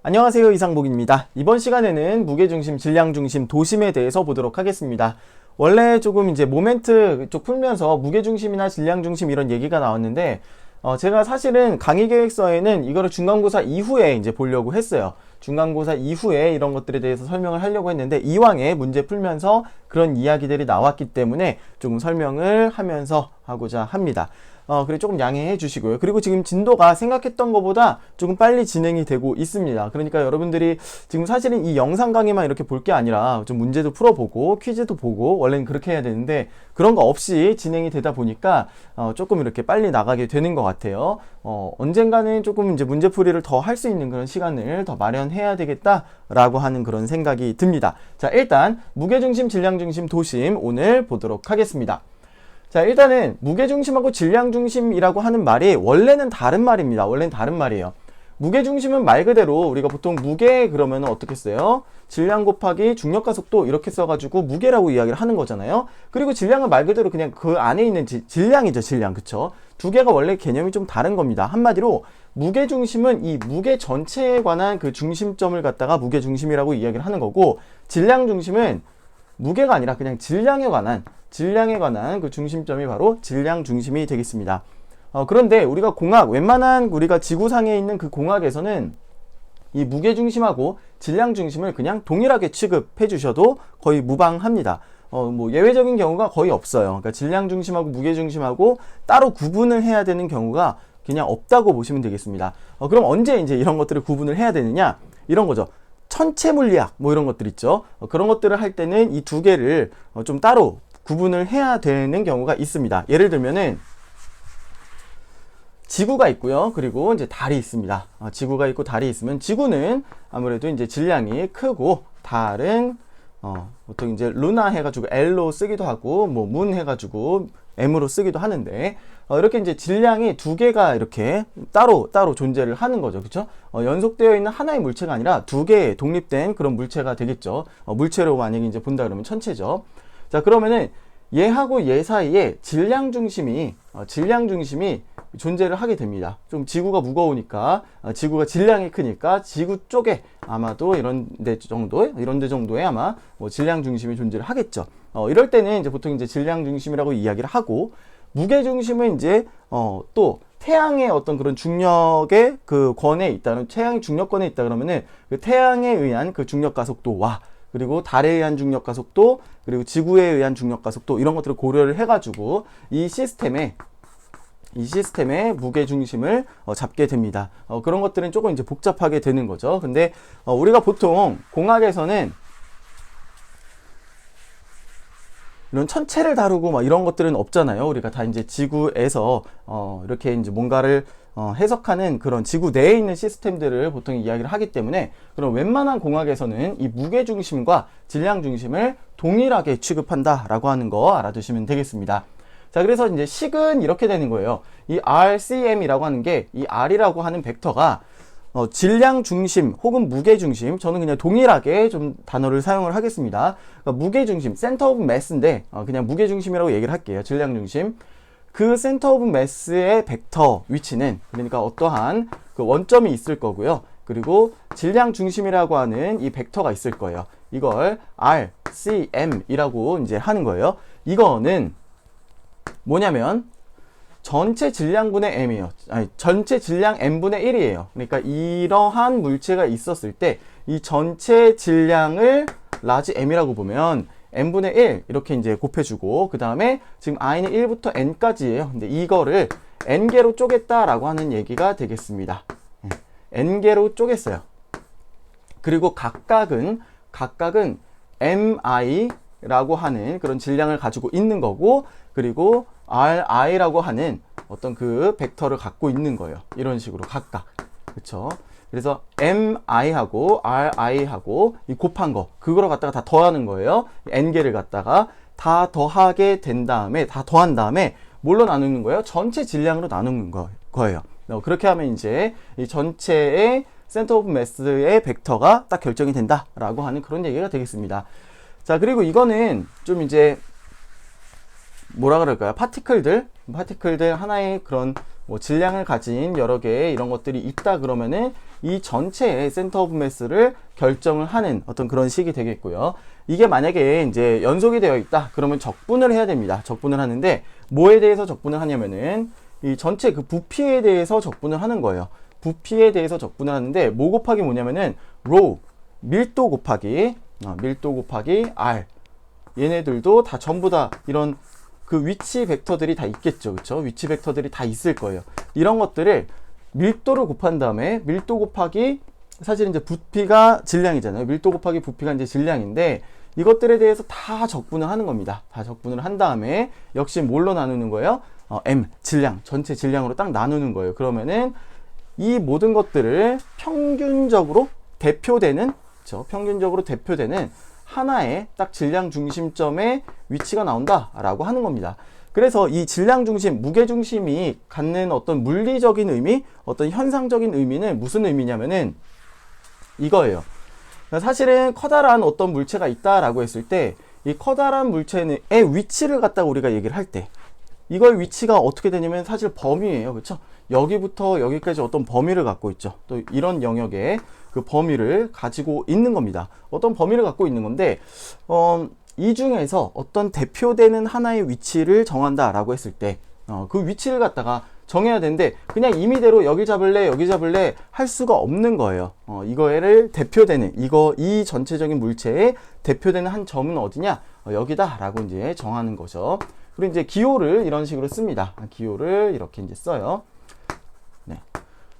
안녕하세요, 이상복입니다. 이번 시간에는 무게중심, 질량중심, 도심에 대해서 보도록 하겠습니다. 원래 조금 이제 모멘트 쪽 풀면서 무게중심이나 질량중심 이런 얘기가 나왔는데 제가 사실은 강의 계획서에는 이거를 중간고사 이후에 이제 보려고 했어요. 중간고사 이후에 이런 것들에 대해서 설명을 하려고 했는데 이왕에 문제 풀면서 그런 이야기들이 나왔기 때문에 조금 설명을 하면서 하고자 합니다. 그래 조금 양해해 주시고요. 그리고 지금 진도가 생각했던 것보다 조금 빨리 진행이 되고 있습니다. 그러니까 여러분들이 지금 사실은 이 영상 강의만 이렇게 볼 게 아니라 좀 문제도 풀어보고 퀴즈도 보고 원래는 그렇게 해야 되는데 그런 거 없이 진행이 되다 보니까 조금 이렇게 빨리 나가게 되는 것 같아요. 언젠가는 조금 이제 문제풀이를 더 할 수 있는 그런 시간을 더 마련해야 되겠다라고 하는 그런 생각이 듭니다. 자, 일단 무게중심, 질량중심, 도심 오늘 보도록 하겠습니다. 자, 일단은 무게중심하고 질량중심이라고 하는 말이 원래는 다른 말입니다. 원래는 다른 말이에요. 무게중심은 말 그대로 우리가 보통 무게 그러면 어떻게 써요? 질량 곱하기 중력가속도 이렇게 써가지고 무게라고 이야기를 하는 거잖아요. 그리고 질량은 말 그대로 그냥 그 안에 있는 질량이죠. 질량. 그쵸? 두 개가 원래 개념이 좀 다른 겁니다. 한마디로 무게중심은 이 무게 전체에 관한 그 중심점을 갖다가 무게중심이라고 이야기를 하는 거고, 질량중심은 무게가 아니라 그냥 질량에 관한 그 중심점이 바로 질량중심이 되겠습니다. 그런데 우리가 웬만한 우리가 지구상에 있는 그 공학에서는 이 무게중심하고 질량중심을 그냥 동일하게 취급해 주셔도 거의 무방합니다. 뭐 예외적인 경우가 거의 없어요. 그러니까 질량중심하고 무게중심하고 따로 구분을 해야 되는 경우가 그냥 없다고 보시면 되겠습니다. 그럼 언제 이제 이런 것들을 구분을 해야 되느냐? 이런 거죠. 천체 물리학 뭐 이런 것들 있죠. 그런 것들을 할 때는 이 두 개를 좀 따로 구분을 해야 되는 경우가 있습니다. 예를 들면은 지구가 있고요. 그리고 이제 달이 있습니다. 지구가 있고 달이 있으면 지구는 아무래도 이제 질량이 크고 달은 보통 이제 루나 해가지고 L로 쓰기도 하고 뭐 문 해가지고 M으로 쓰기도 하는데 이렇게 이제 질량이 두 개가 이렇게 따로 존재를 하는 거죠. 그렇죠? 연속되어 있는 하나의 물체가 아니라 두 개의 독립된 그런 물체가 되겠죠. 물체로 만약에 이제 본다 그러면 천체죠. 자, 그러면은 얘하고 얘 사이에 질량중심이 존재를 하게 됩니다. 좀 지구가 무거우니까, 지구가 질량이 크니까 지구 쪽에 아마도 이런 데 정도에 아마 뭐 질량중심이 존재를 하겠죠. 이럴 때는 이제 보통 이제 질량중심이라고 이야기를 하고, 무게중심은 이제 또 태양의 어떤 그런 중력의 그 권에 있다는, 태양이 중력권에 있다 그러면은 그 태양에 의한 그 중력 가속도와 그리고 달에 의한 중력 가속도, 그리고 지구에 의한 중력 가속도 이런 것들을 고려를 해가지고 이 시스템의 무게 중심을 잡게 됩니다. 그런 것들은 조금 이제 복잡하게 되는 거죠. 근데 우리가 보통 공학에서는 이런 천체를 다루고 막 이런 것들은 없잖아요. 우리가 다 이제 지구에서 이렇게 이제 뭔가를 해석하는 그런 지구 내에 있는 시스템들을 보통 이야기를 하기 때문에, 그럼 웬만한 공학에서는 이 무게중심과 질량중심을 동일하게 취급한다라고 하는 거 알아두시면 되겠습니다. 자, 그래서 이제 식은 이렇게 되는 거예요. 이 RCM이라고 하는 게, 이 R이라고 하는 벡터가 질량중심 혹은 무게중심, 저는 그냥 동일하게 좀 단어를 사용을 하겠습니다. 그러니까 무게중심, 센터 오브 매스인데 그냥 무게중심이라고 얘기를 할게요. 질량중심. 그 센터 오브 매스의 벡터 위치는, 그러니까 어떠한 그 원점이 있을 거고요. 그리고 질량중심이라고 하는 이 벡터가 있을 거예요. 이걸 RCM이라고 이제 하는 거예요. 이거는 뭐냐면 전체 질량분의 m이에요. 전체 질량 m분의 1이에요. 그러니까 이러한 물체가 있었을 때 이 전체 질량을 라지 m이라고 보면 n분의 1 이렇게 이제 곱해주고, 그 다음에 지금 i는 1부터 n까지예요. 근데 이거를 n개로 쪼갰다라고 하는 얘기가 되겠습니다. n개로 쪼갰어요. 그리고 각각은 mi라고 하는 그런 질량을 가지고 있는 거고, 그리고 ri라고 하는 어떤 그 벡터를 갖고 있는 거예요. 이런 식으로 각각. 그쵸? 그래서 mi하고 ri하고 이 곱한 거, 그거를 갖다가 다 더하는 거예요. n개를 갖다가 다 더하게 된 다음에, 다 더한 다음에 뭘로 나누는 거예요? 전체 질량으로 나누는 거예요. 그렇게 하면 이제 이 전체의 센터 오브 매스의 벡터가 딱 결정이 된다라고 하는 그런 얘기가 되겠습니다. 자, 그리고 이거는 좀 이제 뭐라 그럴까요? 파티클들 하나의 그런 뭐 질량을 가진 여러 개의 이런 것들이 있다 그러면은 이 전체의 센터 오브 매스를 결정을 하는 어떤 그런 식이 되겠고요. 이게 만약에 이제 연속이 되어 있다 그러면 적분을 해야 됩니다. 적분을 하는데 뭐에 대해서 적분을 하냐면은 이 전체 그 부피에 대해서 적분을 하는 거예요. 부피에 대해서 적분을 하는데 뭐 곱하기 뭐냐면은 rho 밀도 곱하기 r, 얘네들도 다 전부 다 이런 그 위치 벡터들이 다 있겠죠. 그쵸? 위치 벡터들이 다 있을 거예요. 이런 것들을 밀도를 곱한 다음에 밀도 곱하기 사실 이제 부피가 질량이잖아요. 밀도 곱하기 부피가 이제 질량인데 이것들에 대해서 다 적분을 하는 겁니다. 다 적분을 한 다음에 역시 뭘로 나누는 거예요? m, 질량, 전체 질량으로 딱 나누는 거예요. 그러면은 이 모든 것들을 평균적으로 대표되는, 그렇죠? 평균적으로 대표되는 하나의 딱 질량 중심점의 위치가 나온다라고 하는 겁니다. 그래서 이 질량 중심, 무게 중심이 갖는 어떤 물리적인 의미, 어떤 현상적인 의미는 무슨 의미냐면은 이거예요. 사실은 커다란 어떤 물체가 있다라고 했을 때 이 커다란 물체의 위치를 갖다가 우리가 얘기를 할 때 이걸 위치가 어떻게 되냐면 사실 범위예요. 그렇죠? 여기부터 여기까지 어떤 범위를 갖고 있죠. 또 이런 영역의 그 범위를 가지고 있는 겁니다. 어떤 범위를 갖고 있는 건데 이 중에서 어떤 대표되는 하나의 위치를 정한다라고 했을 때 그 위치를 갖다가 정해야 되는데 그냥 임의대로 여기 잡을래 여기 잡을래 할 수가 없는 거예요. 이거를 대표되는 이 전체적인 물체의 대표되는 한 점은 어디냐? 여기다라고 이제 정하는 거죠. 그리고 이제 기호를 이런 식으로 씁니다. 기호를 이렇게 이제 써요. 네.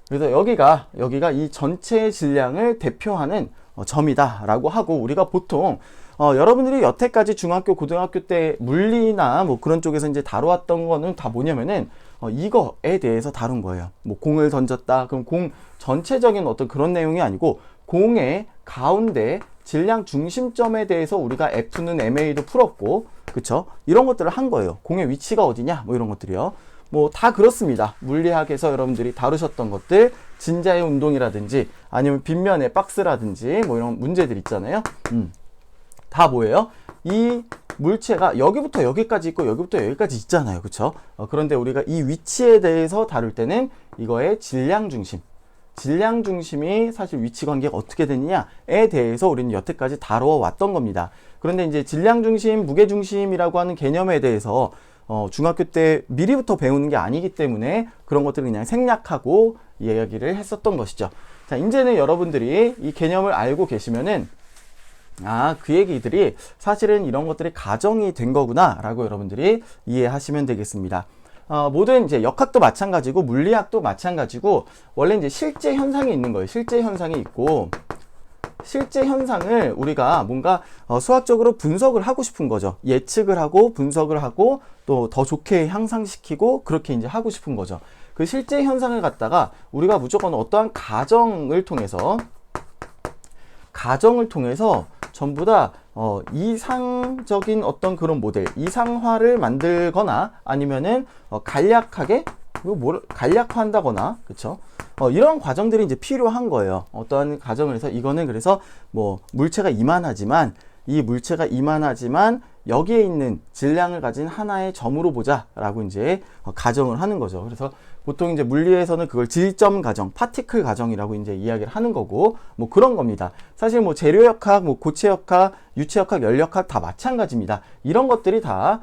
그래서 여기가 이 전체 질량을 대표하는 점이다라고 하고 우리가 보통 여러분들이 여태까지 중학교, 고등학교 때 물리나 뭐 그런 쪽에서 이제 다루었던 거는 다 뭐냐면은 이거에 대해서 다룬 거예요. 뭐 공을 던졌다. 그럼 공 전체적인 어떤 그런 내용이 아니고 공의 가운데 질량 중심점에 대해서 우리가 F는 MA도 풀었고, 그쵸? 이런 것들을 한 거예요. 공의 위치가 어디냐? 뭐 이런 것들이요. 뭐 다 그렇습니다. 물리학에서 여러분들이 다루셨던 것들, 진자의 운동이라든지 아니면 빗면의 박스라든지 뭐 이런 문제들 있잖아요. 다 뭐예요? 이 물체가 여기부터 여기까지 있고 여기부터 여기까지 있잖아요. 그쵸? 그런데 우리가 이 위치에 대해서 다룰 때는 이거의 질량 중심이 사실 위치 관계가 어떻게 되느냐에 대해서 우리는 여태까지 다루어 왔던 겁니다. 그런데 이제 질량 중심, 무게 중심이라고 하는 개념에 대해서 중학교 때 미리부터 배우는 게 아니기 때문에 그런 것들을 그냥 생략하고 이야기를 했었던 것이죠. 자, 이제는 여러분들이 이 개념을 알고 계시면은 그 얘기들이 사실은 이런 것들이 가정이 된 거구나 라고 여러분들이 이해하시면 되겠습니다. 모든 이제 역학도 마찬가지고 물리학도 마찬가지고 원래 이제 실제 현상이 있는 거예요. 실제 현상이 있고 실제 현상을 우리가 뭔가 수학적으로 분석을 하고 싶은 거죠. 예측을 하고 분석을 하고 또 더 좋게 향상시키고 그렇게 이제 하고 싶은 거죠. 그 실제 현상을 갖다가 우리가 무조건 어떠한 가정을 통해서 전부 다 이상적인 어떤 그런 모델, 이상화를 만들거나 아니면은 간략하게 간략화한다거나, 그쵸? 이런 과정들이 이제 필요한 거예요. 어떠한 과정을 해서 이거는 그래서 뭐 물체가 이만하지만 여기에 있는 질량을 가진 하나의 점으로 보자라고 이제 가정을 하는 거죠. 그래서 보통 이제 물리에서는 그걸 질점 가정, 파티클 가정이라고 이제 이야기를 하는 거고, 뭐 그런 겁니다. 사실 뭐 재료역학, 뭐 고체역학, 유체역학, 연력학 다 마찬가지입니다. 이런 것들이 다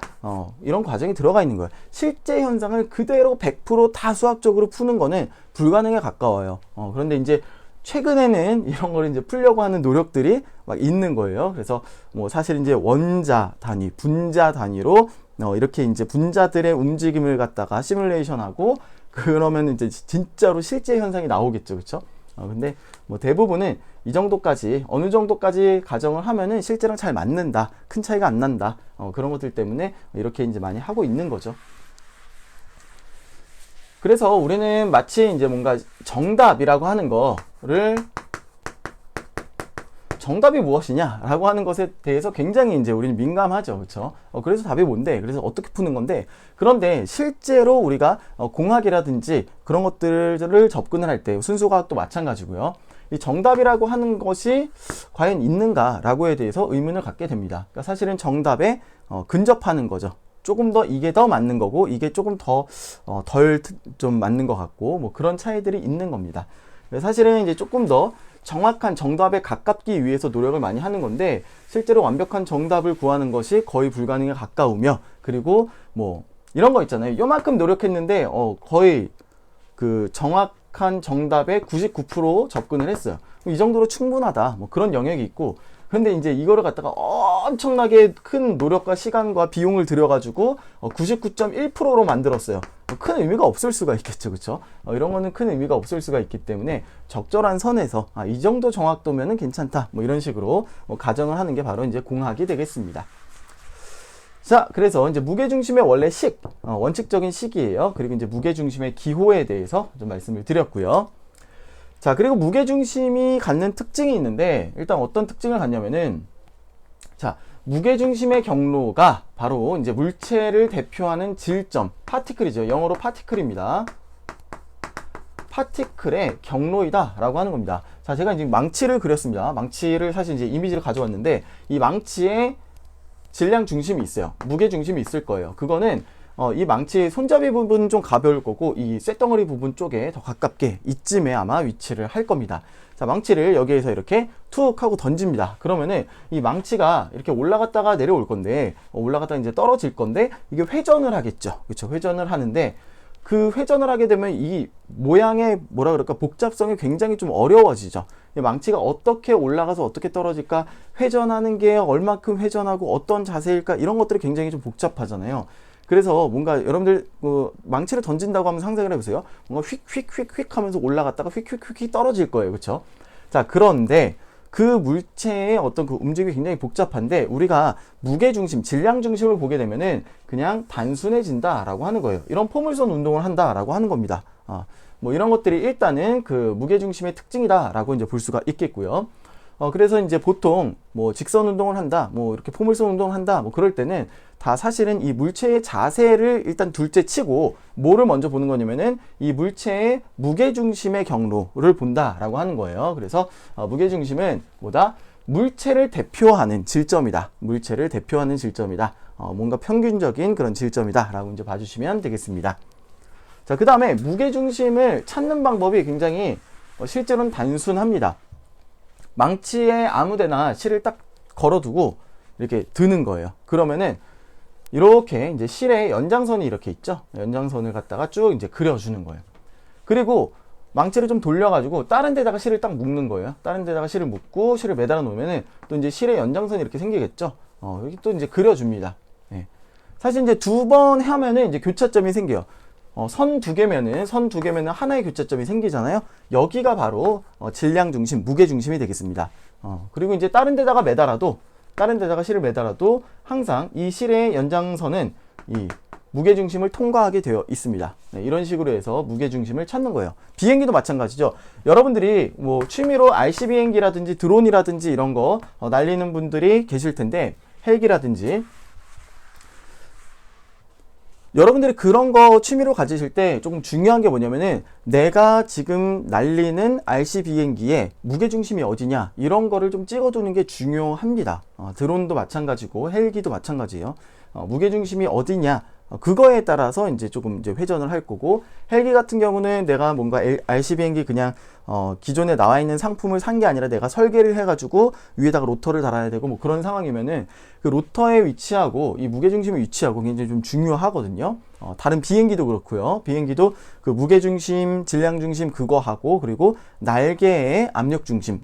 이런 과정이 들어가 있는 거예요. 실제 현상을 그대로 100% 수학적으로 푸는 거는 불가능에 가까워요. 그런데 이제 최근에는 이런 걸 이제 풀려고 하는 노력들이 막 있는 거예요. 그래서 뭐 사실 이제 원자 단위, 분자 단위로 이렇게 이제 분자들의 움직임을 갖다가 시뮬레이션하고 그러면 이제 진짜로 실제 현상이 나오겠죠. 그렇죠? 근데 뭐 대부분은 이 정도까지 어느 정도까지 가정을 하면은 실제랑 잘 맞는다. 큰 차이가 안 난다. 그런 것들 때문에 이렇게 이제 많이 하고 있는 거죠. 그래서 우리는 마치 이제 뭔가 정답이라고 하는 거를 정답이 무엇이냐라고 하는 것에 대해서 굉장히 이제 우리는 민감하죠. 그렇죠? 그래서 답이 뭔데? 그래서 어떻게 푸는 건데? 그런데 실제로 우리가 공학이라든지 그런 것들을 접근을 할 때 순수과학도 마찬가지고요. 이 정답이라고 하는 것이 과연 있는가라고에 대해서 의문을 갖게 됩니다. 그러니까 사실은 정답에 근접하는 거죠. 조금 더 이게 더 맞는 거고 이게 조금 더 덜 좀 맞는 것 같고 뭐 그런 차이들이 있는 겁니다. 사실은 이제 조금 더 정확한 정답에 가깝기 위해서 노력을 많이 하는 건데 실제로 완벽한 정답을 구하는 것이 거의 불가능에 가까우며 그리고 뭐 이런 거 있잖아요. 요만큼 노력했는데 거의 그 정확한 정답에 99% 접근을 했어요. 이 정도로 충분하다. 뭐 그런 영역이 있고 근데 이제 이거를 갖다가 엄청나게 큰 노력과 시간과 비용을 들여가지고 99.1%로 만들었어요. 큰 의미가 없을 수가 있겠죠, 그렇죠? 이런 거는 큰 의미가 없을 수가 있기 때문에 적절한 선에서 이 정도 정확도면은 괜찮다. 뭐 이런 식으로 가정을 하는 게 바로 이제 공학이 되겠습니다. 자, 그래서 이제 무게중심의 원래 원칙적인 식이에요. 그리고 이제 무게중심의 기호에 대해서 좀 말씀을 드렸고요. 자, 그리고 무게중심이 갖는 특징이 있는데 일단 어떤 특징을 갖냐면은 자, 무게중심의 경로가 바로 이제 물체를 대표하는 질점, 파티클이죠. 영어로 파티클입니다. 파티클의 경로이다 라고 하는 겁니다. 자, 제가 지금 망치를 그렸습니다. 망치를 사실 이제 이미지를 가져왔는데 이 망치에 질량 중심이 있어요. 무게 중심이 있을 거예요. 그거는 이 망치 손잡이 부분은 좀 가벼울 거고 이 쇳덩어리 부분 쪽에 더 가깝게 이쯤에 아마 위치를 할 겁니다. 자, 망치를 여기에서 이렇게 툭 하고 던집니다. 그러면은 이 망치가 이렇게 올라갔다가 내려올 건데 올라갔다가 이제 떨어질 건데 이게 회전을 하겠죠. 그렇죠? 회전을 하는데 그 회전을 하게 되면 이 모양의 뭐라 그럴까 복잡성이 굉장히 좀 어려워지죠. 이 망치가 어떻게 올라가서 어떻게 떨어질까, 회전하는 게 얼마큼 회전하고 어떤 자세일까, 이런 것들이 굉장히 좀 복잡하잖아요. 그래서 뭔가 여러분들 망치를 던진다고 하면 상상을 해보세요. 뭔가 휙휙휙휙 하면서 올라갔다가 휙휙휙 떨어질 거예요. 그렇죠? 자, 그런데 그 물체의 어떤 그 움직임이 굉장히 복잡한데 우리가 무게중심, 질량중심을 보게 되면은 그냥 단순해진다라고 하는 거예요. 이런 포물선 운동을 한다라고 하는 겁니다. 뭐 이런 것들이 일단은 그 무게중심의 특징이다라고 이제 볼 수가 있겠고요. 그래서 이제 보통 뭐 직선 운동을 한다, 뭐 이렇게 포물선 운동을 한다, 뭐 그럴 때는 다 사실은 이 물체의 자세를 일단 둘째 치고 뭐를 먼저 보는 거냐면은 이 물체의 무게중심의 경로를 본다라고 하는 거예요. 그래서 무게중심은 뭐다? 물체를 대표하는 질점이다. 물체를 대표하는 질점이다. 뭔가 평균적인 그런 질점이다라고 이제 봐주시면 되겠습니다. 자, 그 다음에 무게중심을 찾는 방법이 굉장히 실제로는 단순합니다. 망치에 아무데나 실을 딱 걸어두고 이렇게 드는 거예요. 그러면은 이렇게 이제 실의 연장선이 이렇게 있죠. 연장선을 갖다가 쭉 이제 그려주는 거예요. 그리고 망치를 좀 돌려가지고 다른 데다가 실을 딱 묶는 거예요. 다른 데다가 실을 묶고 실을 매달아 놓으면은 또 이제 실의 연장선이 이렇게 생기겠죠. 여기 또 이제 그려줍니다. 예. 사실 이제 두 번 하면은 이제 교차점이 생겨요. 선 두 개면은 하나의 교차점이 생기잖아요. 여기가 바로 질량 중심, 무게 중심이 되겠습니다. 그리고 이제 다른 데다가 실을 매달아도 항상 이 실의 연장선은 이 무게 중심을 통과하게 되어 있습니다. 네, 이런 식으로 해서 무게 중심을 찾는 거예요. 비행기도 마찬가지죠. 여러분들이 뭐 취미로 RC 비행기라든지 드론이라든지 이런 거 날리는 분들이 계실 텐데 헬기라든지 여러분들이 그런 거 취미로 가지실 때 조금 중요한 게 뭐냐면은 내가 지금 날리는 RC 비행기의 무게중심이 어디냐 이런 거를 좀 찍어두는 게 중요합니다. 드론도 마찬가지고 헬기도 마찬가지예요. 무게중심이 어디냐 그거에 따라서 이제 조금 이제 회전을 할 거고 헬기 같은 경우는 내가 뭔가 RC 비행기 그냥 기존에 나와 있는 상품을 산 게 아니라 내가 설계를 해가지고 위에다가 로터를 달아야 되고 뭐 그런 상황이면은 그 로터의 위치하고 이 무게중심의 위치하고 굉장히 좀 중요하거든요. 다른 비행기도 그렇고요. 비행기도 그 무게중심, 질량중심 그거하고 그리고 날개의 압력중심,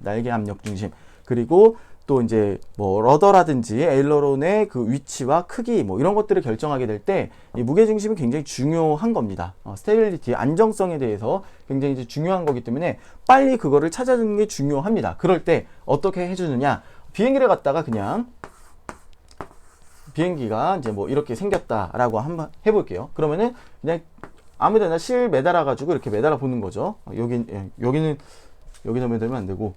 그리고 또 이제 뭐 러더라든지 에일러론의 그 위치와 크기 뭐 이런 것들을 결정하게 될 때 이 무게중심이 굉장히 중요한 겁니다. 스테빌리티, 안정성에 대해서 굉장히 이제 중요한 거기 때문에 빨리 그거를 찾아주는 게 중요합니다. 그럴 때 어떻게 해주느냐? 비행기를 갖다가 그냥 비행기가 이제 뭐 이렇게 생겼다라고 한번 해볼게요. 그러면은 그냥 아무데나 실 매달아 가지고 이렇게 매달아 보는 거죠. 여기는 여기다 매달면 안 되고.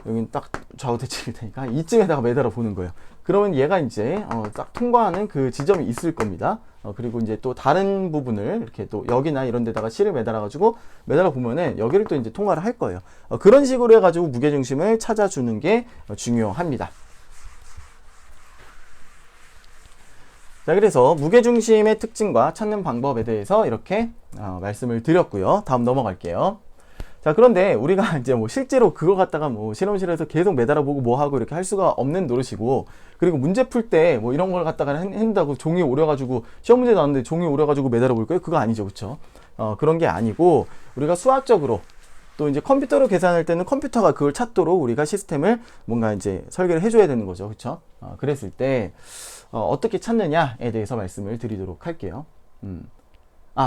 여기는 딱 좌우 대칭일 테니까 이쯤에다가 매달아 보는 거예요. 그러면 얘가 이제 딱 통과하는 그 지점이 있을 겁니다. 그리고 이제 또 다른 부분을 이렇게 또 여기나 이런 데다가 실을 매달아 가지고 매달아 보면은 여기를 또 이제 통과를 할 거예요. 그런 식으로 해 가지고 무게중심을 찾아주는 게 중요합니다. 자, 그래서 무게중심의 특징과 찾는 방법에 대해서 이렇게 말씀을 드렸고요. 다음 넘어갈게요. 자, 그런데 우리가 이제 뭐 실제로 그거 갖다가 뭐 실험실에서 계속 매달아보고 뭐 하고 이렇게 할 수가 없는 노릇이고, 그리고 문제 풀 때 뭐 이런 걸 갖다가 한다고 종이 오려가지고 시험 문제 나왔는데 종이 오려가지고 매달아 볼 거예요? 그거 아니죠, 그쵸? 그런 게 아니고, 우리가 수학적으로 또 이제 컴퓨터로 계산할 때는 컴퓨터가 그걸 찾도록 우리가 시스템을 뭔가 이제 설계를 해줘야 되는 거죠, 그쵸? 그랬을 때 어떻게 찾느냐에 대해서 말씀을 드리도록 할게요.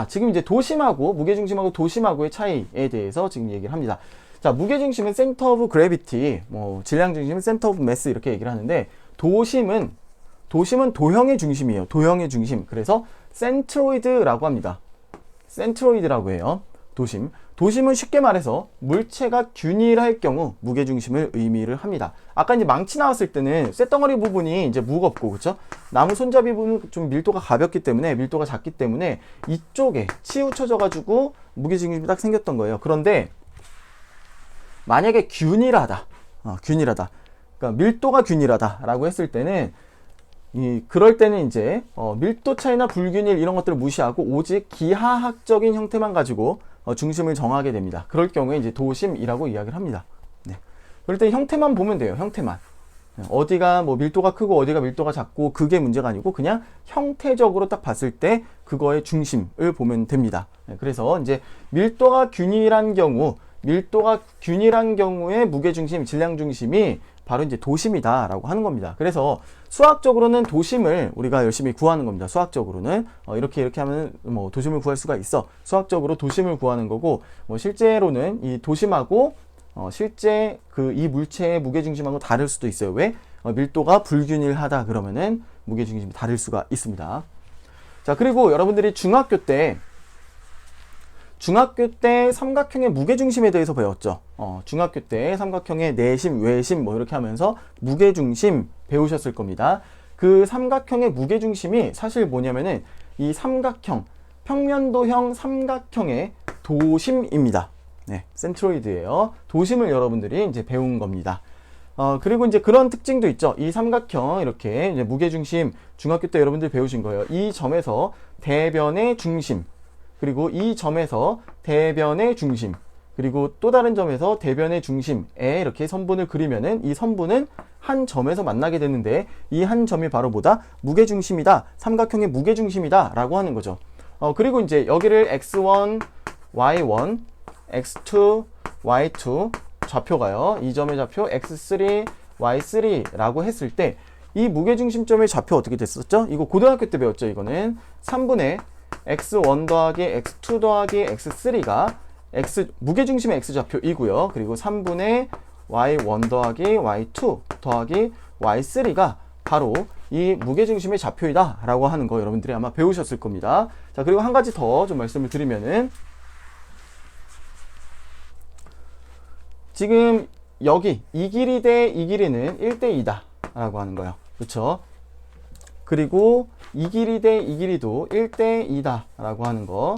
지금 이제 도심하고 무게중심하고 도심하고의 차이에 대해서 지금 얘기를 합니다. 자, 무게중심은 센터 오브 그래비티, 뭐 질량중심은 센터 오브 매스 이렇게 얘기를 하는데, 도심은 도형의 중심이에요. 도형의 중심. 그래서 센트로이드라고 합니다. 센트로이드라고 해요. 도심은 쉽게 말해서 물체가 균일할 경우 무게중심을 의미를 합니다. 아까 이제 망치 나왔을 때는 쇳덩어리 부분이 이제 무겁고, 그쵸? 나무 손잡이 부분은 좀 밀도가 가볍기 때문에, 밀도가 작기 때문에 이쪽에 치우쳐져 가지고 무게중심이 딱 생겼던 거예요. 그런데 만약에 균일하다. 그러니까 밀도가 균일하다라고 했을 때는, 그럴 때는 이제 밀도 차이나 불균일 이런 것들을 무시하고 오직 기하학적인 형태만 가지고 중심을 정하게 됩니다. 그럴 경우에 이제 도심이라고 이야기를 합니다. 네. 그럴 때 형태만 보면 돼요. 형태만. 어디가 뭐 밀도가 크고 어디가 밀도가 작고 그게 문제가 아니고 그냥 형태적으로 딱 봤을 때 그거의 중심을 보면 됩니다. 네. 그래서 이제 밀도가 균일한 경우에 무게중심, 질량중심이 바로 이제 도심이다라고 하는 겁니다. 그래서 수학적으로는 도심을 우리가 열심히 구하는 겁니다. 수학적으로는 이렇게 하면 뭐 도심을 구할 수가 있어. 수학적으로 도심을 구하는 거고, 뭐 실제로는 이 도심하고 실제 이 물체의 무게중심하고 다를 수도 있어요. 왜? 밀도가 불균일하다 그러면은 무게중심이 다를 수가 있습니다. 자, 그리고 여러분들이 중학교 때 삼각형의 무게중심에 대해서 배웠죠. 중학교 때 삼각형의 내심, 외심 뭐 이렇게 하면서 무게중심 배우셨을 겁니다. 그 삼각형의 무게중심이 사실 뭐냐면은 이 삼각형, 평면도형 삼각형의 도심입니다. 네, 센트로이드예요. 도심을 여러분들이 이제 배운 겁니다. 그리고 이제 그런 특징도 있죠. 이 삼각형 이렇게 이제 무게중심 중학교 때 여러분들 배우신 거예요. 이 점에서 대변의 중심, 그리고 이 점에서 대변의 중심, 그리고 또 다른 점에서 대변의 중심에 이렇게 선분을 그리면은 이 선분은 한 점에서 만나게 되는데, 이 한 점이 바로 뭐다? 무게중심이다. 삼각형의 무게중심이다 라고 하는 거죠. 그리고 이제 여기를 x1, y1, x2, y2 좌표가요. 이 점의 좌표 x3, y3라고 했을 때 이 무게중심점의 좌표 어떻게 됐었죠? 이거 고등학교 때 배웠죠. 이거는 3분의 x1 더하기 x2 더하기 x3가 무게중심의 x좌표이고요. 그리고 3분의 y1 더하기 y2 더하기 y3가 바로 이 무게중심의 좌표이다 라고 하는 거 여러분들이 아마 배우셨을 겁니다. 자, 그리고 한 가지 더 좀 말씀을 드리면은, 지금 여기 이 길이 대 이 길이는 1대2다 라고 하는 거예요. 그쵸? 그리고 이 길이 대 이 길이도 1대2다 라고 하는 거,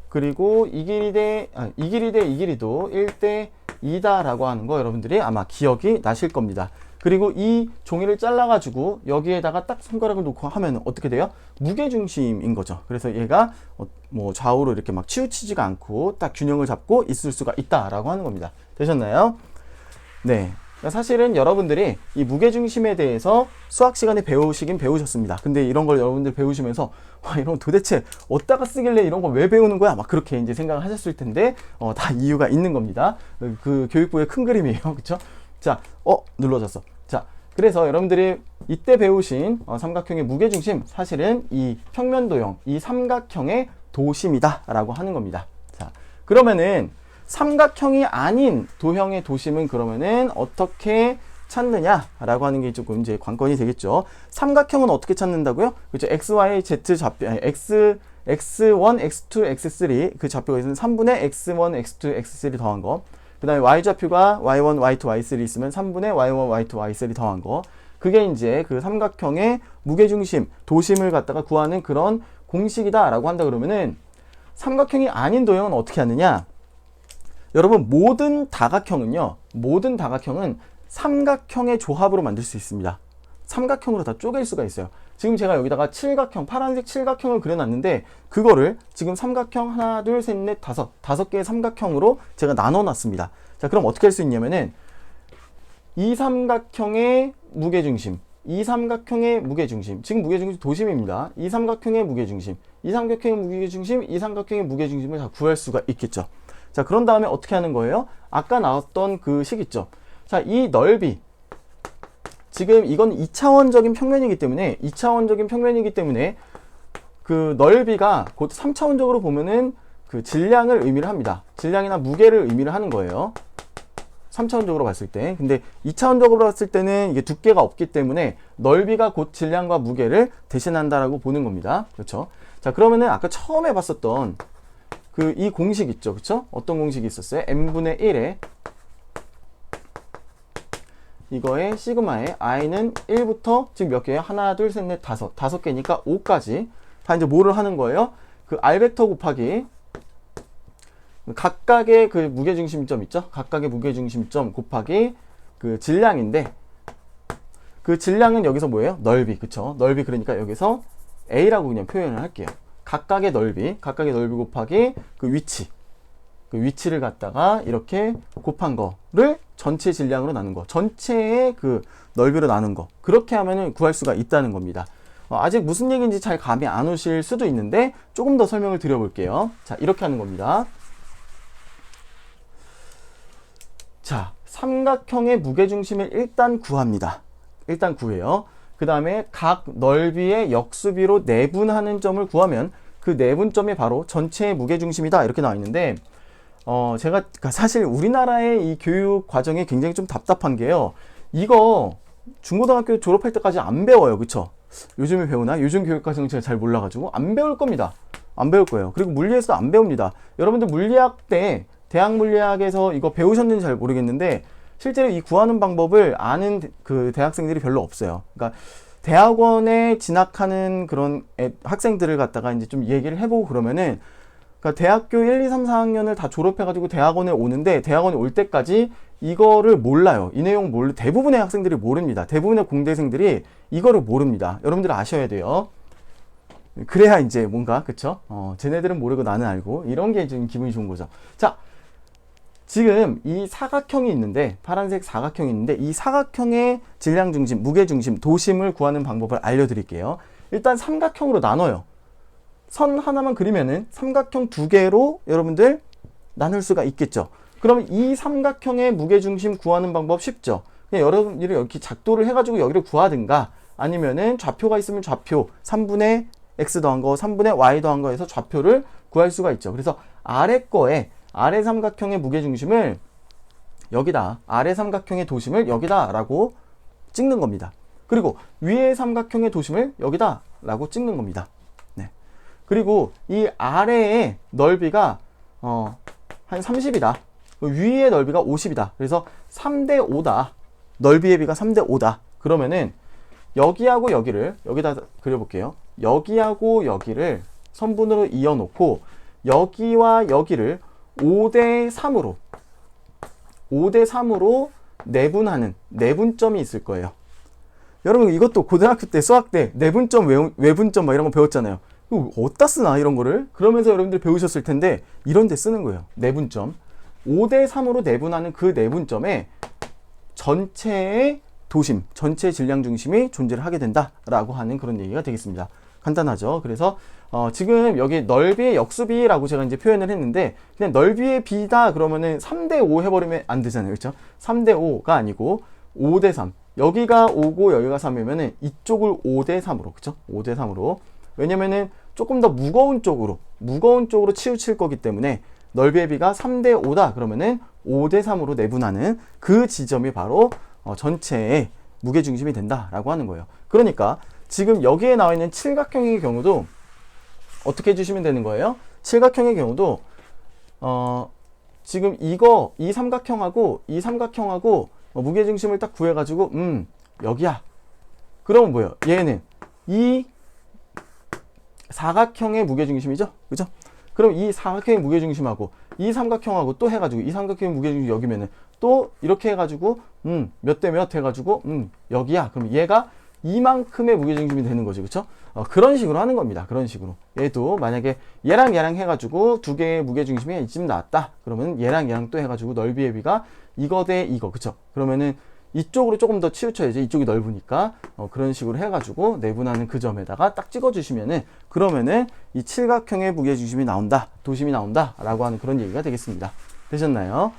그리고 이 길이 대 이 길이도 1대2다 라고 하는 거 여러분들이 아마 기억이 나실 겁니다. 그리고 이 종이를 잘라 가지고 여기에다가 딱 손가락을 놓고 하면 어떻게 돼요? 무게중심인 거죠. 그래서 얘가 뭐 좌우로 이렇게 막 치우치지가 않고 딱 균형을 잡고 있을 수가 있다 라고 하는 겁니다. 되셨나요? 네. 사실은 여러분들이 이 무게중심에 대해서 수학 시간에 배우시긴 배우셨습니다. 근데 이런 걸 여러분들 배우시면서 와, 이런 거 도대체 어디다가 쓰길래 이런 거 왜 배우는 거야? 막 그렇게 이제 생각을 하셨을 텐데, 다 이유가 있는 겁니다. 그 교육부의 큰 그림이에요. 그쵸? 자, 눌러졌어. 자, 그래서 여러분들이 이때 배우신 삼각형의 무게중심, 사실은 이 평면도형, 이 삼각형의 도심이다 라고 하는 겁니다. 자, 그러면은 삼각형이 아닌 도형의 도심은 그러면은 어떻게 찾느냐라고 하는 게 조금 이제 관건이 되겠죠. 삼각형은 어떻게 찾는다고요? 그렇죠. x, y, z 좌표, x1, x2, x3 그 좌표가 있으면 3분의 x1, x2, x3 더한 거. 그 다음에 y 좌표가 y1, y2, y3 있으면 3분의 y1, y2, y3 더한 거. 그게 이제 그 삼각형의 무게중심, 도심을 갖다가 구하는 그런 공식이다라고 한다 그러면은, 삼각형이 아닌 도형은 어떻게 하느냐? 여러분, 모든 다각형은 삼각형의 조합으로 만들 수 있습니다. 삼각형으로 다 쪼갤 수가 있어요. 지금 제가 여기다가 칠각형, 파란색 칠각형을 그려놨는데 그거를 지금 삼각형 하나, 둘, 셋, 넷, 다섯 개의 삼각형으로 제가 나눠놨습니다. 자, 그럼 어떻게 할 수 있냐면은 이 삼각형의 무게중심, 이 삼각형의 무게중심, 지금 무게중심 도심입니다. 이 삼각형의 무게중심, 이 삼각형의 무게중심, 이 삼각형의 무게중심을 다 구할 수가 있겠죠. 자, 그런 다음에 어떻게 하는 거예요? 아까 나왔던 그 식 있죠. 자, 이 넓이, 지금 이건 2차원적인 평면이기 때문에 그 넓이가 곧 3차원적으로 보면은 그 질량을 의미를 합니다. 질량이나 무게를 의미를 하는 거예요. 3차원적으로 봤을 때. 근데 2차원적으로 봤을 때는 이게 두께가 없기 때문에 넓이가 곧 질량과 무게를 대신한다라고 보는 겁니다. 그렇죠? 자, 그러면은 아까 처음에 봤었던 그 이 공식 있죠. 그렇죠? 어떤 공식이 있었어요? n분의 1에 이거의 시그마의 i는 1부터 지금 몇 개예요? 하나, 둘, 셋, 넷, 다섯 개니까 5까지 다 이제 뭐를 하는 거예요? 그 r벡터 곱하기 각각의 그 무게중심점 있죠? 각각의 무게중심점 곱하기 그 질량인데 그 질량은 여기서 뭐예요? 넓이, 그쵸? 넓이, 그러니까 여기서 A라고 그냥 표현을 할게요. 각각의 넓이 곱하기 그 위치를 갖다가 이렇게 곱한 거를 전체 질량으로 나눈 거, 전체의 그 넓이로 나눈 거, 그렇게 하면은 구할 수가 있다는 겁니다. 아직 무슨 얘기인지 잘 감이 안 오실 수도 있는데 조금 더 설명을 드려볼게요. 자, 이렇게 하는 겁니다. 자, 삼각형의 무게중심을 일단 구합니다. 일단 구해요. 그 다음에 각 넓이의 역수비로 내분하는 점을 구하면 그 내분점이 바로 전체의 무게중심이다, 이렇게 나와 있는데 제가 사실 우리나라의 이 교육 과정이 굉장히 좀 답답한 게요. 이거 중고등학교 졸업할 때까지 안 배워요. 그쵸? 요즘에 배우나? 요즘 교육 과정은 제가 잘 몰라가지고 안 배울 겁니다. 안 배울 거예요. 그리고 물리에서도 안 배웁니다. 여러분들 물리학 때 대학 물리학에서 이거 배우셨는지 잘 모르겠는데 실제로 이 구하는 방법을 아는 그 대학생들이 별로 없어요. 그러니까 대학원에 진학하는 그런 학생들을 갖다가 이제 좀 얘기를 해보고 그러면은, 그러니까 대학교 1, 2, 3, 4학년을 다 졸업해가지고 대학원에 오는데 대학원에 올 때까지 이거를 몰라요. 이 내용 대부분의 학생들이 모릅니다. 대부분의 공대생들이 이거를 모릅니다. 여러분들 아셔야 돼요. 그래야 이제 뭔가, 그쵸? 쟤네들은 모르고 나는 알고, 이런 게 좀 기분이 좋은 거죠. 자, 지금 이 사각형이 있는데, 파란색 사각형이 있는데, 이 사각형의 질량 중심, 무게 중심, 도심을 구하는 방법을 알려드릴게요. 일단 삼각형으로 나눠요. 선 하나만 그리면은 삼각형 두 개로 여러분들 나눌 수가 있겠죠. 그럼 이 삼각형의 무게 중심 구하는 방법 쉽죠. 그냥 여러분들이 이렇게 작도를 해가지고 여기를 구하든가, 아니면은 좌표가 있으면 좌표 3분의 x 더한 거, 3분의 y 더한 거에서 좌표를 구할 수가 있죠. 그래서 아래 삼각형의 무게중심을 여기다, 아래 삼각형의 도심을 여기다 라고 찍는 겁니다. 그리고 위의 삼각형의 도심을 여기다 라고 찍는 겁니다. 네. 그리고 이 아래의 넓이가 한 30이다. 위의 넓이가 50이다. 그래서 3대 5다. 넓이의 비가 3대 5다. 그러면은 여기하고 여기를 여기다 그려볼게요. 여기하고 여기를 선분으로 이어놓고 여기와 여기를 5대 3으로 내분하는 내분점이 있을 거예요. 여러분 이것도 고등학교 때 수학 때 내분점, 외분점 막 이런 거 배웠잖아요. 이거 어디다 쓰나 이런 거를? 그러면서 여러분들 배우셨을 텐데 이런 데 쓰는 거예요. 내분점. 5대 3으로 내분하는 그 내분점에 전체의 도심, 전체 질량 중심이 존재를 하게 된다라고 하는 그런 얘기가 되겠습니다. 간단하죠. 그래서 지금 여기 넓이의 역수비라고 제가 이제 표현을 했는데 그냥 넓이의 비다 그러면은 3대 5 해버리면 안 되잖아요. 그렇죠? 3대 5가 아니고 5대 3. 여기가 5고 여기가 3이면은 이쪽을 5대 3으로, 그렇죠? 5대 3으로. 왜냐면은 조금 더 무거운 쪽으로 치우칠 거기 때문에 넓이의 비가 3대 5다 그러면은 5대 3으로 내분하는 그 지점이 바로 전체의 무게중심이 된다라고 하는 거예요. 그러니까 지금 여기에 나와 있는 칠각형의 경우도 어떻게 해주시면 되는 거예요? 칠각형의 경우도 지금 이 삼각형하고 무게중심을 딱 구해가지고 여기야. 그러면 뭐예요? 얘는 이 사각형의 무게중심이죠? 그죠? 그럼 이 사각형의 무게중심하고 이 삼각형하고 또 해가지고 이 삼각형의 무게중심이 여기면은 또 이렇게 해가지고 몇 대 몇 해가지고 여기야. 그럼 얘가 이만큼의 무게중심이 되는 거죠. 그쵸? 그런 식으로 하는 겁니다. 그런 식으로. 얘도 만약에 얘랑 얘랑 해가지고 두 개의 무게중심이 이쯤 나왔다. 그러면 얘랑 얘랑 또 해가지고 넓이의 비가 이거 대 이거. 그쵸? 그러면은 이쪽으로 조금 더 치우쳐야지. 이쪽이 넓으니까. 그런 식으로 해가지고 내분하는 그 점에다가 딱 찍어주시면은, 그러면은 이 칠각형의 무게중심이 나온다. 도심이 나온다. 라고 하는 그런 얘기가 되겠습니다. 되셨나요?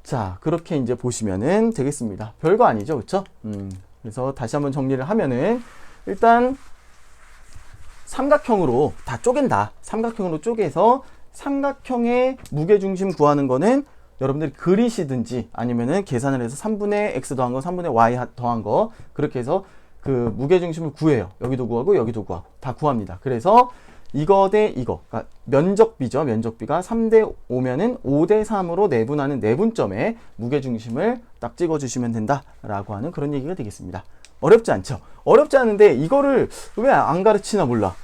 자, 그렇게 이제 보시면은 되겠습니다. 별거 아니죠. 그쵸? 그래서 다시 한번 정리를 하면은, 일단 삼각형으로 다 쪼갠다. 삼각형으로 쪼개서 삼각형의 무게중심 구하는 거는 여러분들이 그리시든지 아니면은 계산을 해서 3분의 x 더한 거, 3분의 y 더한 거, 그렇게 해서 그 무게중심을 구해요. 여기도 구하고 여기도 구하고 다 구합니다. 그래서 이거 대 이거, 그러니까 면적비죠. 면적비가 3대 5면은 5대 3으로 내분하는 내분점에 무게중심을 딱 찍어주시면 된다라고 하는 그런 얘기가 되겠습니다. 어렵지 않죠? 어렵지 않은데 이거를 왜 안 가르치나 몰라.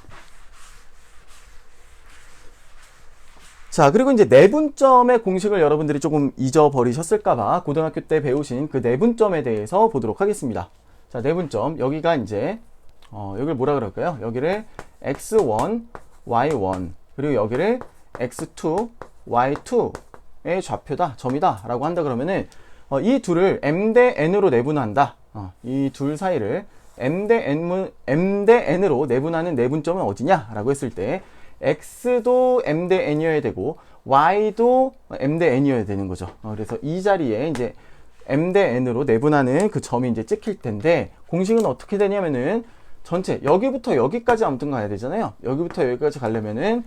자, 그리고 이제 내분점의 공식을 여러분들이 조금 잊어버리셨을까봐 고등학교 때 배우신 그 내분점에 대해서 보도록 하겠습니다. 자, 내분점. 여기가 이제, 여기를 뭐라 그럴까요? 여기를 x1, y1, 그리고 여기를 x2, y2의 좌표다, 점이다, 라고 한다 그러면은, 이 둘을 m 대 n으로 내분한다. 이 둘 사이를 m 대 n으로 내분하는 내분점은 어디냐? 라고 했을 때, x도 m 대 n이어야 되고 y도 m 대 n이어야 되는 거죠. 그래서 이 자리에 이제 m 대 n으로 내분하는 그 점이 이제 찍힐 텐데, 공식은 어떻게 되냐면은 전체 여기부터 여기까지 아무튼 가야 되잖아요. 여기부터 여기까지 가려면은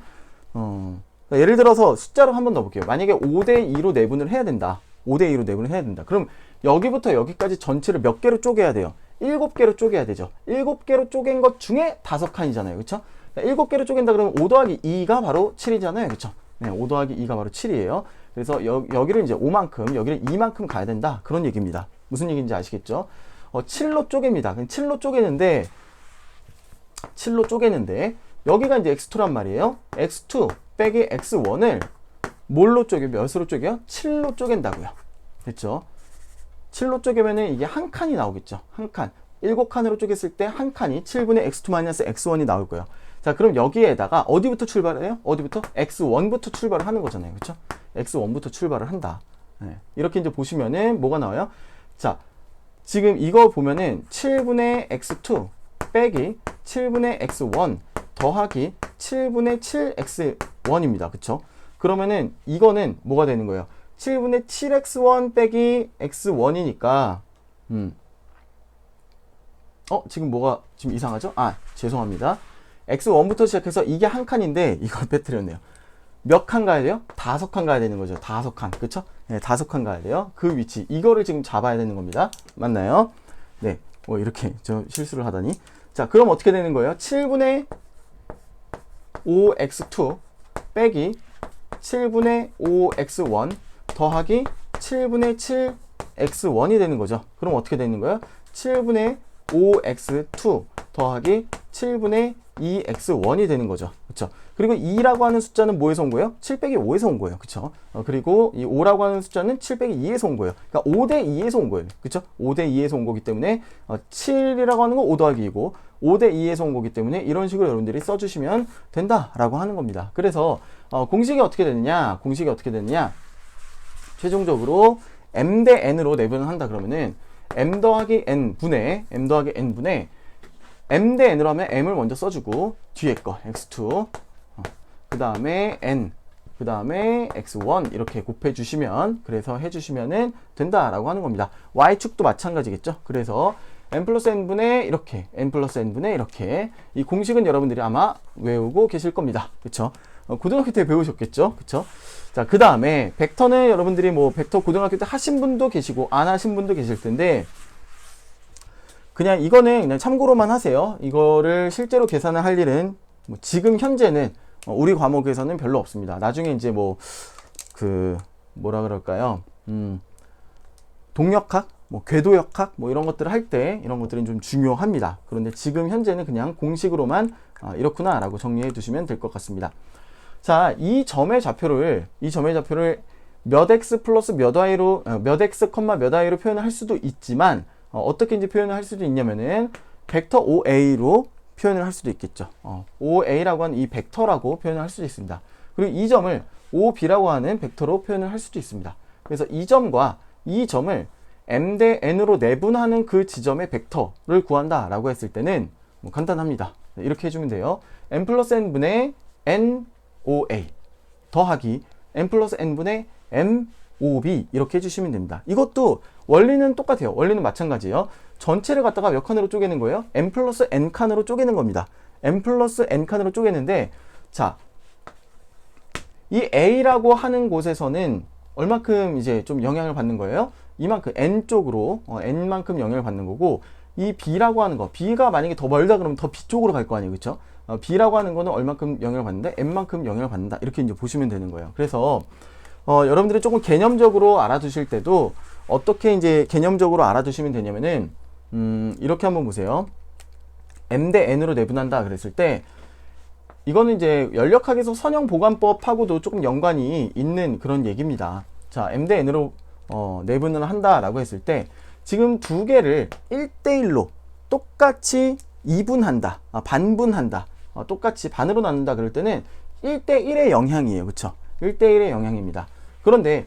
예를 들어서 숫자로 한번 넣어볼게요. 만약에 5대 2로 내분을 해야 된다. 5대 2로 내분을 해야 된다. 그럼 여기부터 여기까지 전체를 몇 개로 쪼개야 돼요? 7개로 쪼개야 되죠. 7개로 쪼갠 것 중에 5칸이잖아요. 그쵸? 7개로 쪼갠다 그러면 5 더하기 2가 바로 7이잖아요. 그쵸? 네, 5 더하기 2가 바로 7이에요. 그래서 여기를 이제 5만큼, 여기를 2만큼 가야 된다. 그런 얘기입니다. 무슨 얘기인지 아시겠죠? 7로 쪼갭니다. 7로 쪼개는데, 여기가 이제 x2란 말이에요. x2 빼기 x1을 뭘로 쪼개, 몇으로 쪼개요? 7로 쪼갠다고요. 됐죠? 7로 쪼개면은 이게 한 칸이 나오겠죠. 한 칸. 7칸으로 쪼갰을 때 한 칸이 7분의 x2 x1이 나올 거예요. 자, 그럼 여기에다가 어디부터 출발해요? 어디부터? x1부터 출발을 하는 거잖아요. 그쵸? x1부터 출발을 한다. 네. 이렇게 이제 보시면은 뭐가 나와요? 자, 지금 이거 보면은 7분의 x2 빼기 7분의 x1 더하기 7분의 7x1입니다. 그쵸? 그러면은 이거는 뭐가 되는 거예요? 7분의 7x1 빼기 x1이니까 지금 뭐가 지금 이상하죠? 죄송합니다. x1부터 시작해서 이게 한 칸인데 이걸 빼뜨렸네요. 몇 칸 가야 돼요? 5칸 가야 되는 거죠. 5칸. 그쵸? 네, 5칸 가야 돼요. 그 위치. 이거를 지금 잡아야 되는 겁니다. 맞나요? 네. 이렇게 저 실수를 하다니. 자, 그럼 어떻게 되는 거예요? 7분의 5x2 빼기 7분의 5x1 더하기 7분의 7x1이 되는 거죠. 그럼 어떻게 되는 거예요? 7분의 5x2 더하기 7분의 2x1이 되는 거죠. 그쵸? 그리고 2라고 하는 숫자는 뭐에서 온 거예요? 7 빼기 5에서 온 거예요. 그쵸? 그리고 이 5라고 하는 숫자는 7 빼기 2에서 온 거예요. 그러니까 5대 2에서 온 거예요. 그쵸? 5대 2에서 온 거기 때문에 7이라고 하는 건 5 더하기 2고 5대 2에서 온 거기 때문에 이런 식으로 여러분들이 써주시면 된다라고 하는 겁니다. 그래서 공식이 어떻게 되느냐? 최종적으로 m 대 n으로 내분을 한다 그러면은 m 더하기 n 분의 m 대 n으로 하면 m을 먼저 써주고 뒤에 거 x2 그 다음에 n 그 다음에 x1 이렇게 곱해주시면, 그래서 해주시면은 된다라고 하는 겁니다. y축도 마찬가지겠죠. 그래서 n 플러스 n분의 이렇게 n 플러스 n분의 이렇게, 이 공식은 여러분들이 아마 외우고 계실 겁니다. 그쵸? 고등학교 때 배우셨겠죠? 그쵸? 자, 그 다음에 벡터는 여러분들이 뭐 벡터 고등학교 때 하신 분도 계시고 안 하신 분도 계실 텐데, 그냥 이거는 그냥 참고로만 하세요. 이거를 실제로 계산을 할 일은 지금 현재는 우리 과목에서는 별로 없습니다. 나중에 이제 뭐라 그럴까요? 동력학, 궤도역학 이런 것들을 할 때 이런 것들은 좀 중요합니다. 그런데 지금 현재는 그냥 공식으로만 이렇구나 라고 정리해 두시면 될 것 같습니다. 자, 이 점의 좌표를 몇 x 플러스 몇 y로 몇 x, 몇 y로 표현을 할 수도 있지만, 어떻게 이제 표현을 할 수도 있냐면은 벡터 OA로 표현을 할 수도 있겠죠. OA라고 하는 이 벡터라고 표현을 할 수도 있습니다. 그리고 이 점을 OB라고 하는 벡터로 표현을 할 수도 있습니다. 그래서 이 점과 이 점을 m 대 n으로 내분하는 그 지점의 벡터를 구한다 라고 했을 때는 뭐 간단합니다. 이렇게 해주면 돼요. n 플러스 n분의 NOA 더하기 n 플러스 n분의 MOB 이렇게 해주시면 됩니다. 이것도 원리는 똑같아요. 원리는 마찬가지예요. 전체를 갖다가 몇 칸으로 쪼개는 거예요? n 플러스 n 칸으로 쪼개는 겁니다. n 플러스 n 칸으로 쪼개는데, 자, 이 A라고 하는 곳에서는 얼마큼 이제 좀 영향을 받는 거예요? 이만큼 n 쪽으로 n만큼 영향을 받는 거고, 이 B라고 하는 거, B가 만약에 더 멀다 그러면 더 B 쪽으로 갈 거 아니에요, 그렇죠? B라고 하는 거는 얼마큼 영향을 받는데 n만큼 영향을 받는다 이렇게 이제 보시면 되는 거예요. 그래서 여러분들이 조금 개념적으로 알아두실 때도 어떻게 이제 개념적으로 알아두시면 되냐면은 이렇게 한번 보세요. m 대 n으로 내분한다 그랬을 때 이거는 이제 연력학에서 선형보관법하고도 조금 연관이 있는 그런 얘기입니다. 자, m 대 n으로 내분을 한다라고 했을 때 지금 두 개를 1대1로 똑같이 이분한다, 반분한다, 똑같이 반으로 나눈다 그럴 때는 1대1의 영향이에요. 그쵸? 1대1의 영향입니다. 그런데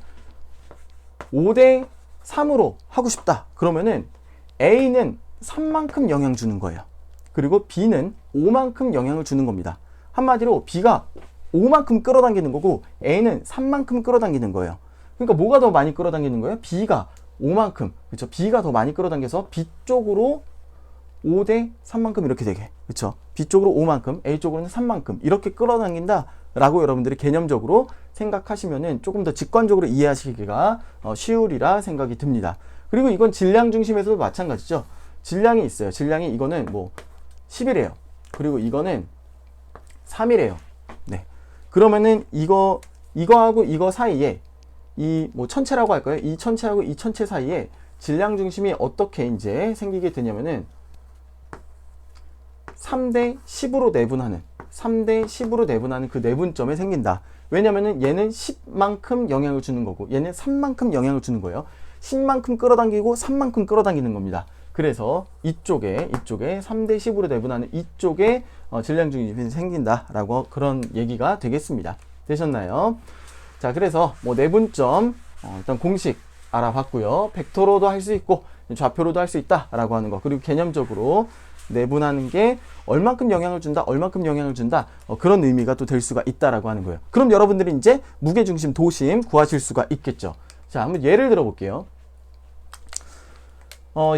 5대 3으로 하고 싶다 그러면은 A는 3만큼 영향 주는 거예요. 그리고 B는 5만큼 영향을 주는 겁니다. 한마디로 B가 5만큼 끌어당기는 거고 A는 3만큼 끌어당기는 거예요. 그러니까 뭐가 더 많이 끌어당기는 거예요? B가 5만큼. 그렇죠? B가 더 많이 끌어당겨서 B 쪽으로 5대 3만큼 이렇게 되게. 그렇죠? B 쪽으로 5만큼, A 쪽으로는 3만큼 이렇게 끌어당긴다 라고 여러분들이 개념적으로 생각하시면은 조금 더 직관적으로 이해하시기가 쉬우리라 생각이 듭니다. 그리고 이건 질량 중심에서도 마찬가지죠. 질량이 있어요. 질량이 이거는 뭐 10이래요. 그리고 이거는 3이래요. 네. 그러면은 이거하고 이거 사이에 이 뭐 천체라고 할까요? 이 천체하고 이 천체 사이에 질량 중심이 어떻게 이제 생기게 되냐면은 3대 10으로 내분하는 그 내분점에 생긴다. 왜냐면은 얘는 10만큼 영향을 주는 거고 얘는 3만큼 영향을 주는 거예요. 10만큼 끌어당기고 3만큼 끌어당기는 겁니다. 그래서 이쪽에 3대 10으로 내분하는 이쪽에 질량 중심이 생긴다라고 그런 얘기가 되겠습니다. 되셨나요? 자, 그래서 뭐 내분점 일단 공식 알아봤고요. 벡터로도 할 수 있고 좌표로도 할 수 있다라고 하는 거. 그리고 개념적으로 내분하는 게 얼만큼 영향을 준다, 그런 의미가 또 될 수가 있다라고 하는 거예요. 그럼 여러분들이 이제 무게중심, 도심 구하실 수가 있겠죠. 자, 한번 예를 들어 볼게요.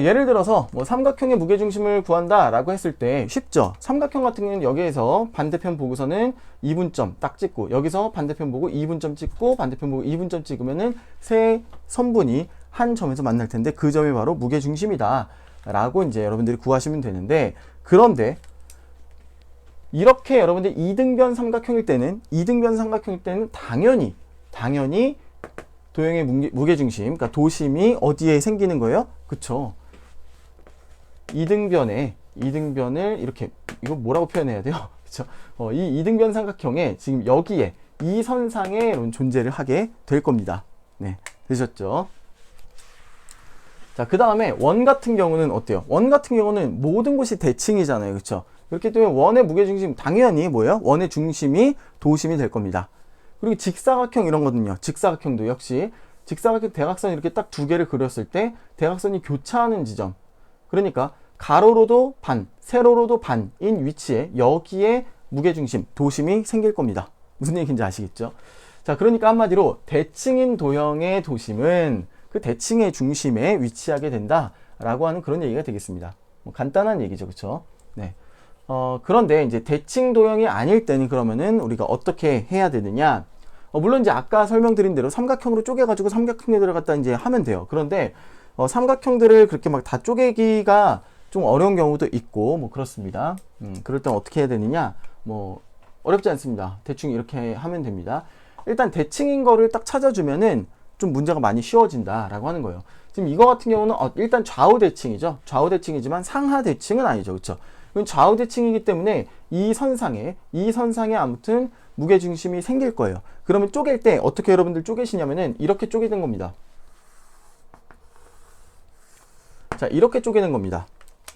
예를 들어서 뭐 삼각형의 무게중심을 구한다라고 했을 때 쉽죠. 삼각형 같은 경우는 여기에서 반대편 보고서는 2분점 딱 찍고 여기서 반대편 보고 2분점 찍고 반대편 보고 2분점 찍으면은 세 선분이 한 점에서 만날 텐데 그 점이 바로 무게중심이다 라고 이제 여러분들이 구하시면 되는데, 그런데 이렇게 여러분들 이등변 삼각형일 때는 당연히 도형의 무게중심, 그러니까 도심이 어디에 생기는 거예요? 그쵸? 이등변을 이렇게, 이거 뭐라고 표현해야 돼요? 그쵸? 이 이등변 삼각형에 지금 여기에 이 선상에 존재를 하게 될 겁니다. 네, 되셨죠? 자, 그 다음에 원 같은 경우는 어때요? 원 같은 경우는 모든 곳이 대칭이잖아요. 그쵸? 그렇기 때문에 원의 무게중심, 당연히 뭐예요? 원의 중심이 도심이 될 겁니다. 그리고 직사각형 이런 거든요. 직사각형도 역시 직사각형 대각선 이렇게 딱 두 개를 그렸을 때 대각선이 교차하는 지점, 그러니까 가로로도 반, 세로로도 반인 위치에 여기에 무게중심, 도심이 생길 겁니다. 무슨 얘기인지 아시겠죠? 자, 그러니까 한마디로 대칭인 도형의 도심은 그 대칭의 중심에 위치하게 된다라고 하는 그런 얘기가 되겠습니다. 뭐 간단한 얘기죠, 그렇죠? 네. 그런데 이제 대칭 도형이 아닐 때는 그러면은 우리가 어떻게 해야 되느냐? 물론 이제 아까 설명드린 대로 삼각형으로 쪼개가지고 삼각형에 들어갔다 이제 하면 돼요. 그런데 삼각형들을 그렇게 막 다 쪼개기가 좀 어려운 경우도 있고 뭐 그렇습니다. 그럴 땐 어떻게 해야 되느냐? 뭐 어렵지 않습니다. 대충 이렇게 하면 됩니다. 일단 대칭인 거를 딱 찾아주면은 좀 문제가 많이 쉬워진다라고 하는 거예요. 지금 이거 같은 경우는 일단 좌우 대칭이죠. 좌우 대칭이지만 상하 대칭은 아니죠, 그렇죠? 이건 좌우 대칭이기 때문에 이 선상에 아무튼 무게중심이 생길 거예요. 그러면 쪼갤 때 어떻게 여러분들 쪼개시냐면은 이렇게 쪼개는 겁니다. 자, 이렇게 쪼개는 겁니다.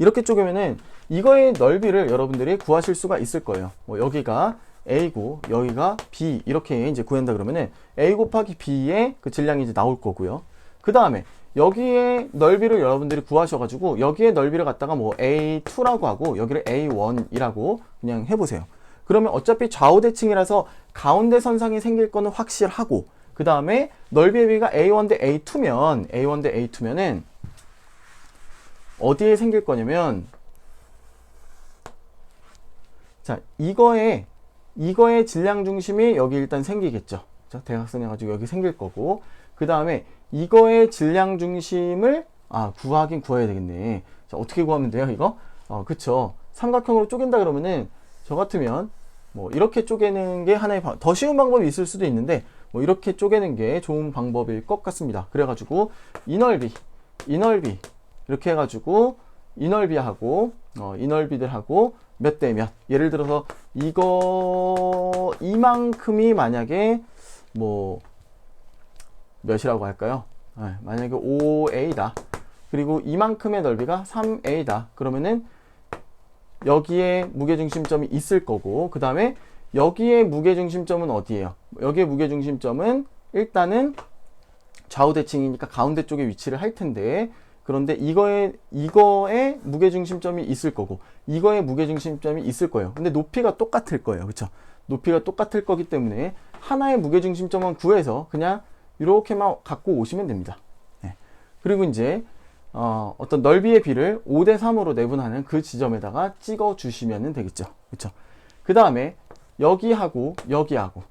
이렇게 쪼개면은 이거의 넓이를 여러분들이 구하실 수가 있을 거예요. 뭐 여기가 A고 여기가 B 이렇게 이제 구한다 그러면은 A 곱하기 B의 그 질량이 이제 나올 거고요. 그 다음에 여기에 넓이를 여러분들이 구하셔가지고 여기에 넓이를 갖다가 뭐 A2라고 하고 여기를 A1이라고 그냥 해보세요. 그러면 어차피 좌우 대칭이라서 가운데 선상이 생길 거는 확실하고 그 다음에 넓이의 비가 A1 대 A2면은 어디에 생길 거냐면 자 이거의 질량 중심이 여기 일단 생기겠죠. 자, 대각선 해가지고 여기 생길 거고 그 다음에 이거의 질량 중심을 구하긴 구해야 되겠네. 자, 어떻게 구하면 돼요 이거? 그쵸. 삼각형으로 쪼갠다 그러면은 저 같으면 뭐 이렇게 쪼개는 게 하나의 더 쉬운 방법이 있을 수도 있는데 뭐 이렇게 쪼개는 게 좋은 방법일 것 같습니다. 그래가지고 이 넓이 이렇게 해가지고 이 넓이하고 이 넓이들하고 몇 대 몇, 예를 들어서 이만큼이 만약에 뭐 몇이라고 할까요? 만약에 5A다. 그리고 이만큼의 넓이가 3A다. 그러면은 여기에 무게중심점이 있을 거고 그 다음에 여기에 무게중심점은 어디예요? 여기에 무게중심점은 일단은 좌우대칭이니까 가운데 쪽에 위치를 할 텐데 그런데 이거에 무게중심점이 있을 거고 이거에 무게중심점이 있을 거예요. 근데 높이가 똑같을 거예요. 그쵸? 높이가 똑같을 거기 때문에 하나의 무게중심점만 구해서 그냥 이렇게만 갖고 오시면 됩니다. 네. 그리고 이제 어떤 넓이의 비를 5대 3으로 내분하는 그 지점에다가 찍어 주시면 되겠죠. 그쵸? 그 다음에 여기하고 여기하고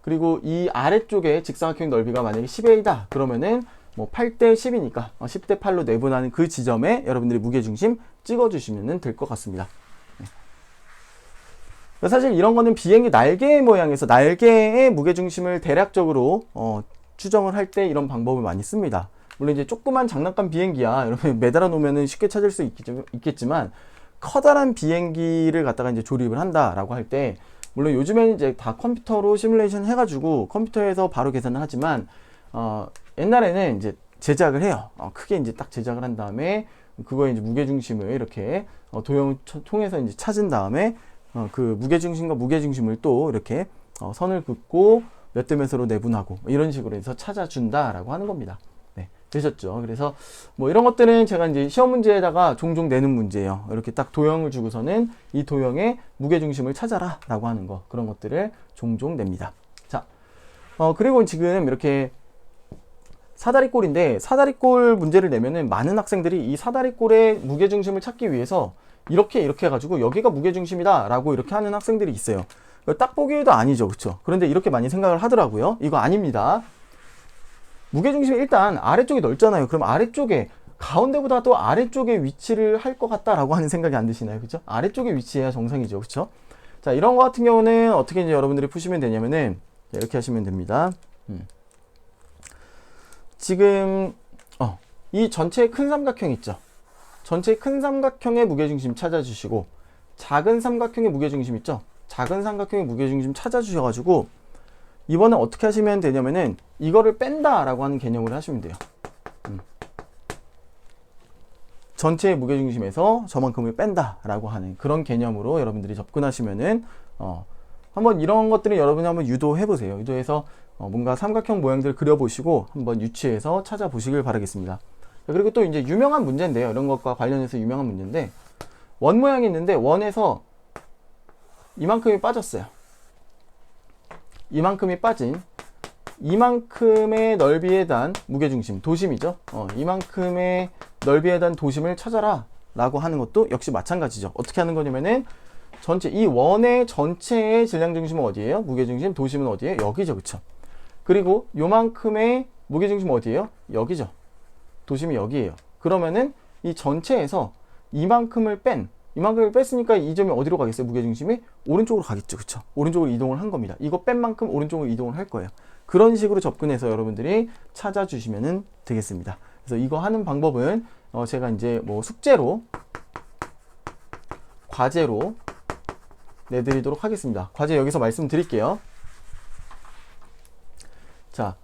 그리고 이 아래쪽에 직사각형 넓이가 만약에 10A다 그러면은 뭐 8대 10이니까 10대 8로 내분하는 그 지점에 여러분들이 무게중심 찍어 주시면 될 것 같습니다. 네. 사실 이런 거는 비행기 날개 모양에서 날개의 무게중심을 대략적으로 추정을 할 때 이런 방법을 많이 씁니다. 물론 이제 조그만 장난감 비행기야 여러분 매달아 놓으면 쉽게 찾을 수 있겠지만 커다란 비행기를 갖다가 이제 조립을 한다라고 할 때 물론 요즘에는 이제 다 컴퓨터로 시뮬레이션 해가지고 컴퓨터에서 바로 계산을 하지만 옛날에는 이제 제작을 해요. 크게 이제 딱 제작을 한 다음에 그거에 이제 무게중심을 이렇게 도형을 통해서 이제 찾은 다음에 그 무게중심과 무게중심을 또 이렇게 선을 긋고 몇 대 몇으로 내분하고 이런 식으로 해서 찾아준다라고 하는 겁니다. 네, 되셨죠? 그래서 뭐 이런 것들은 제가 이제 시험 문제에다가 종종 내는 문제예요. 이렇게 딱 도형을 주고서는 이 도형의 무게중심을 찾아라라고 하는 거 그런 것들을 종종 냅니다. 자, 그리고 지금 이렇게 사다리꼴인데 사다리꼴 문제를 내면은 많은 학생들이 이 사다리꼴의 무게중심을 찾기 위해서 이렇게 해가지고 여기가 무게중심이다 라고 이렇게 하는 학생들이 있어요. 딱 보기에도 아니죠. 그쵸? 그런데 이렇게 많이 생각을 하더라고요. 이거 아닙니다. 무게중심이 일단 아래쪽이 넓잖아요. 그럼 아래쪽에 가운데보다 또 아래쪽에 위치를 할 것 같다라고 하는 생각이 안 드시나요? 그쵸? 아래쪽에 위치해야 정상이죠. 그쵸? 자, 이런 거 같은 경우는 어떻게 이제 여러분들이 푸시면 되냐면은 이렇게 하시면 됩니다. 지금 이 전체 큰 삼각형 있죠. 전체 큰 삼각형의 무게중심 찾아주시고 작은 삼각형의 무게중심 있죠. 작은 삼각형의 무게중심 찾아주셔가지고 이번에 어떻게 하시면 되냐면은 이거를 뺀다 라고 하는 개념으로 하시면 돼요. 전체의 무게중심에서 저만큼을 뺀다 라고 하는 그런 개념으로 여러분들이 접근하시면은 한번 이런 것들을 여러분이 한번 유도해 보세요. 유도해서 뭔가 삼각형 모양들을 그려보시고 한번 유치해서 찾아보시길 바라겠습니다. 그리고 또 이제 유명한 문제인데요. 이런 것과 관련해서 유명한 문제인데 원 모양이 있는데 원에서 이만큼이 빠졌어요. 이만큼이 빠진 이만큼의 넓이에 대한 무게중심, 도심이죠. 이만큼의 넓이에 대한 도심을 찾아라 라고 하는 것도 역시 마찬가지죠. 어떻게 하는 거냐면은 전체 이 원의 전체의 질량중심은 어디예요? 무게중심, 도심은 어디예요? 여기죠. 그쵸? 그리고 요만큼의 무게중심은 어디예요? 여기죠. 도심이 여기에요. 그러면은 이 전체에서 이만큼을 뺐으니까 이 점이 어디로 가겠어요? 무게중심이 오른쪽으로 가겠죠. 그쵸? 오른쪽으로 이동을 한 겁니다. 이거 뺀 만큼 오른쪽으로 이동을 할 거예요. 그런 식으로 접근해서 여러분들이 찾아주시면 되겠습니다. 그래서 이거 하는 방법은 제가 이제 뭐 숙제로 과제로 내드리도록 하겠습니다. 과제 여기서 말씀드릴게요. 자,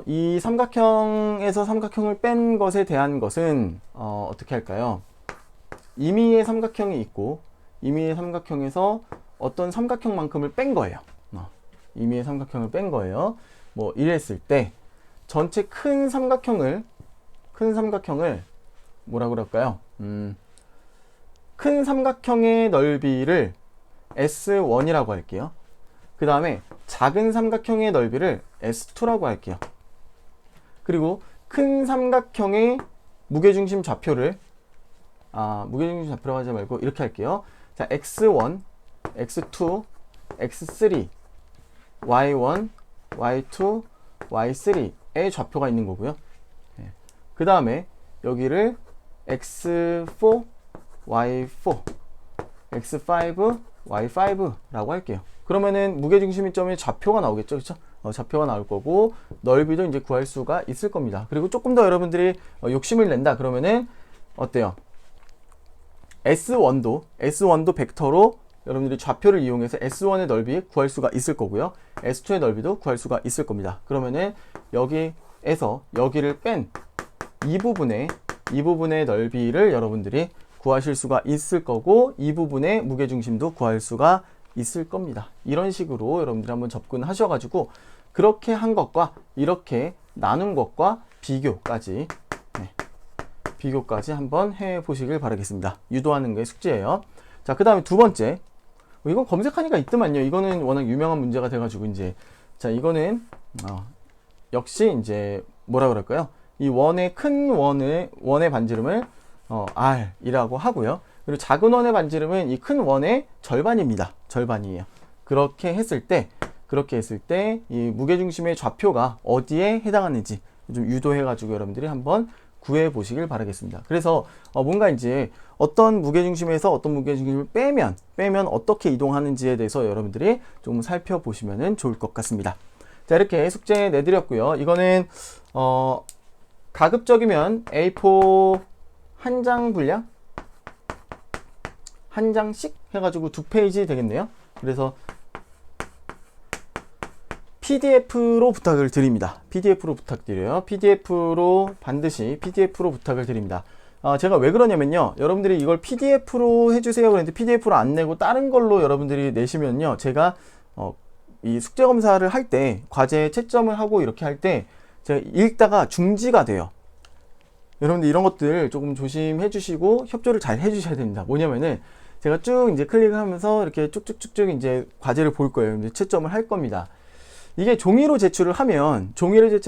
이 삼각형에서 삼각형을 뺀 것에 대한 것은 어떻게 할까요? 임의의 삼각형이 있고 임의의 삼각형에서 어떤 삼각형만큼을 뺀 거예요. 임의의 삼각형을 뺀 거예요. 뭐 이랬을 때 전체 큰 삼각형을 뭐라 그럴까요? 큰 삼각형의 넓이를 S1이라고 할게요. 그 다음에 작은 삼각형의 넓이를 S2라고 할게요. 그리고 큰 삼각형의 무게중심 좌표를 무게중심 좌표라고 하지 말고 이렇게 할게요. 자, X1, X2, X3, Y1, Y2, Y3의 좌표가 있는 거고요. 그 다음에 여기를 X4, Y4, X5, Y5라고 할게요. 그러면은 무게중심점의 좌표가 나오겠죠, 그렇죠? 좌표가 나올 거고 넓이도 이제 구할 수가 있을 겁니다. 그리고 조금 더 여러분들이 욕심을 낸다 그러면은 어때요? S1도 벡터로 여러분들이 좌표를 이용해서 S1의 넓이 구할 수가 있을 거고요. S2의 넓이도 구할 수가 있을 겁니다. 그러면은 여기에서 여기를 뺀 이 부분의 넓이를 여러분들이 구하실 수가 있을 거고 이 부분의 무게중심도 구할 수가 있을 겁니다. 이런 식으로 여러분들이 한번 접근하셔가지고 그렇게 한 것과 이렇게 나눈 것과 비교까지 한번 해보시길 바라겠습니다. 유도하는 게 숙제예요. 자, 그 다음에 두 번째, 이건 검색하니까 있더만요. 이거는 워낙 유명한 문제가 돼가지고 이제 자, 이거는 역시 이제 뭐라 그럴까요? 이 큰 원의 반지름을 R이라고 하고요. 그리고 작은 원의 반지름은 이 큰 원의 절반입니다. 절반이에요. 그렇게 했을 때 이 무게중심의 좌표가 어디에 해당하는지 좀 유도해가지고 여러분들이 한번 구해 보시길 바라겠습니다. 그래서 뭔가 이제 어떤 무게중심에서 어떤 무게중심을 빼면 어떻게 이동하는지에 대해서 여러분들이 좀 살펴보시면 좋을 것 같습니다. 자, 이렇게 숙제 내드렸고요. 이거는 가급적이면 A4 한 장 분량? 한 장씩 해가지고 2페이지 되겠네요. 그래서 PDF로 부탁을 드립니다. PDF로 부탁드려요. 반드시 PDF로 부탁을 드립니다. 제가 왜 그러냐면요. 여러분들이 이걸 PDF로 해주세요 그랬는데 PDF로 안 내고 다른 걸로 여러분들이 내시면요. 제가 이 숙제 검사를 할 때 과제 채점을 하고 이렇게 할 때 제가 읽다가 중지가 돼요. 여러분들 이런 것들 조금 조심해 주시고 협조를 잘 해 주셔야 됩니다. 뭐냐면은 제가 쭉 이제 클릭을 하면서 이렇게 쭉쭉쭉쭉 이제 과제를 볼 거예요. 이제 채점을 할 겁니다. 이게 종이로 제출을 하면 종이를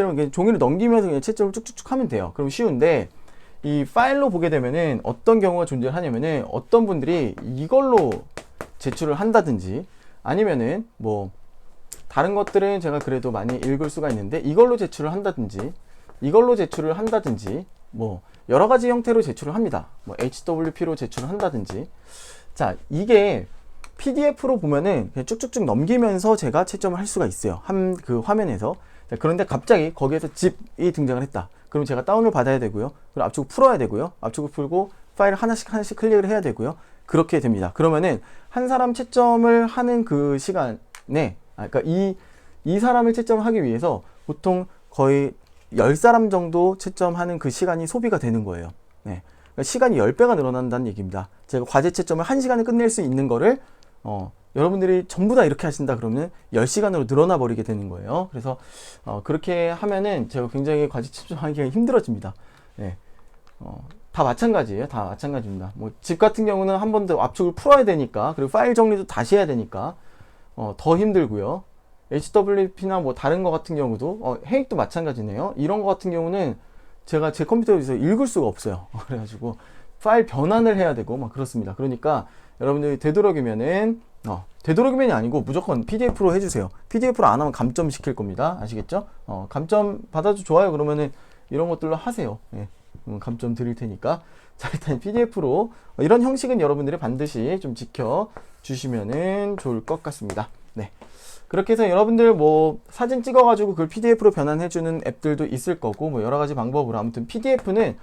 넘기면서 그냥 채점을 쭉쭉쭉 하면 돼요. 그럼 쉬운데 이 파일로 보게 되면은 어떤 경우가 존재하냐면은 어떤 분들이 이걸로 제출을 한다든지 아니면은 뭐 다른 것들은 제가 그래도 많이 읽을 수가 있는데 이걸로 제출을 한다든지 뭐 여러 가지 형태로 제출을 합니다. 뭐 HWP로 제출을 한다든지. 자, 이게 PDF로 보면은 그냥 쭉쭉쭉 넘기면서 제가 채점을 할 수가 있어요. 그 화면에서. 자, 그런데 갑자기 거기에서 zip이 등장을 했다. 그럼 제가 다운을 받아야 되고요. 그리고 압축을 풀어야 되고요. 압축을 풀고 파일을 하나씩 클릭을 해야 되고요. 그렇게 됩니다. 그러면은 한 사람 채점을 하는 그 시간에 그러니까 이 사람을 채점하기 위해서 보통 거의 10사람 정도 채점하는 그 시간이 소비가 되는 거예요. 네. 그러니까 시간이 10배가 늘어난다는 얘기입니다. 제가 과제 채점을 1시간에 끝낼 수 있는 거를 여러분들이 전부 다 이렇게 하신다 그러면 10시간으로 늘어나 버리게 되는 거예요. 그래서 그렇게 하면은 제가 굉장히 과제 채점하기가 힘들어집니다. 네. 다 마찬가지예요. 다 마찬가지입니다. 뭐 집 같은 경우는 한 번 더 압축을 풀어야 되니까 그리고 파일 정리도 다시 해야 되니까 더 힘들고요. HWP나 뭐 다른 거 같은 경우도 해익도 마찬가지네요. 이런 거 같은 경우는 제가 제 컴퓨터에서 읽을 수가 없어요. 그래가지고 파일 변환을 해야 되고 막 그렇습니다. 그러니까 여러분들이 되도록이면이 아니고 무조건 PDF로 해주세요. PDF로 안 하면 감점 시킬 겁니다. 아시겠죠? 감점 받아도 좋아요. 그러면은 이런 것들로 하세요. 예, 감점 드릴 테니까. 자, 일단 PDF로 이런 형식은 여러분들이 반드시 좀 지켜 주시면은 좋을 것 같습니다. 네. 그렇게 해서 여러분들 뭐 사진 찍어가지고 그걸 PDF로 변환해주는 앱들도 있을 거고 뭐 여러 가지 방법으로 아무튼 PDF는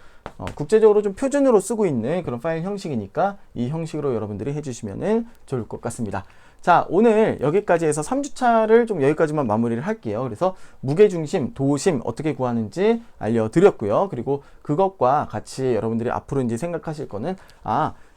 국제적으로 좀 표준으로 쓰고 있는 그런 파일 형식이니까 이 형식으로 여러분들이 해주시면은 좋을 것 같습니다. 자, 오늘 여기까지 해서 3주차를 좀 여기까지만 마무리를 할게요. 그래서 무게중심, 도심 어떻게 구하는지 알려드렸고요. 그리고 그것과 같이 여러분들이 앞으로 이제 생각하실 거는,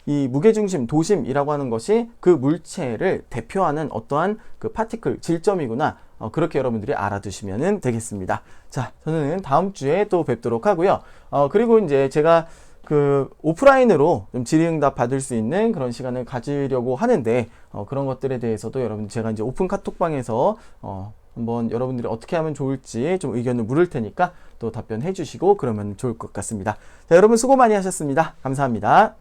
이 무게중심, 도심이라고 하는 것이 그 물체를 대표하는 어떠한 그 파티클, 질점이구나. 그렇게 여러분들이 알아두시면 되겠습니다. 자, 저는 다음 주에 또 뵙도록 하고요. 그리고 이제 제가 그 오프라인으로 좀 질의응답 받을 수 있는 그런 시간을 가지려고 하는데, 그런 것들에 대해서도 여러분 제가 이제 오픈 카톡방에서 한번 여러분들이 어떻게 하면 좋을지 좀 의견을 물을 테니까 또 답변해 주시고 그러면 좋을 것 같습니다. 자, 여러분 수고 많이 하셨습니다. 감사합니다.